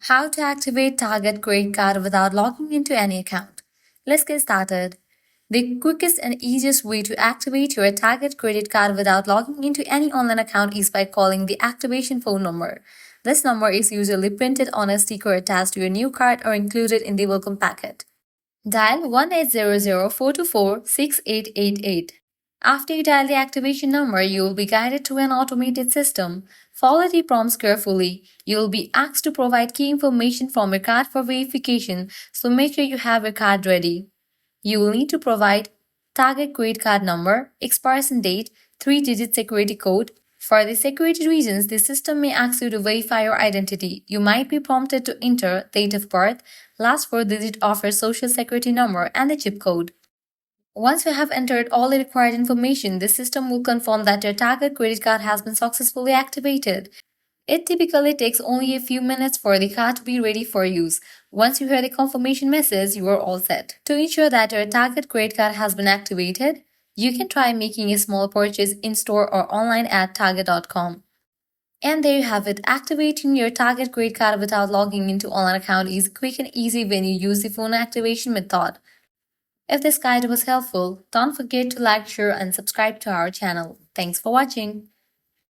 How to activate Target credit card without logging into any account. Let's get started. The quickest and easiest way to activate your Target credit card without logging into any online account is by calling the activation phone number. This number is usually printed on a sticker attached to your new card or included in the welcome packet. Dial 1-800-424-6888. After you dial the activation number, you will be guided to an automated system. Follow the prompts carefully. You will be asked to provide key information from your card for verification, so make sure you have your card ready. You will need to provide target credit card number, expiration date, 3-digit security code. For the security reasons, the system may ask you to verify your identity. You might be prompted to enter date of birth, last 4 digits of your social security number, and the chip code. Once you have entered all the required information, the system will confirm that your target credit card has been successfully activated. It typically takes only a few minutes for the card to be ready for use. Once you hear the confirmation message, you are all set. To ensure that your target credit card has been activated, you can try making a small purchase in-store or online at target.com. And there you have it. Activating your Target credit card without logging into online account is quick and easy when you use the phone activation method. If this guide was helpful, don't forget to like, share, and subscribe to our channel. Thanks for watching.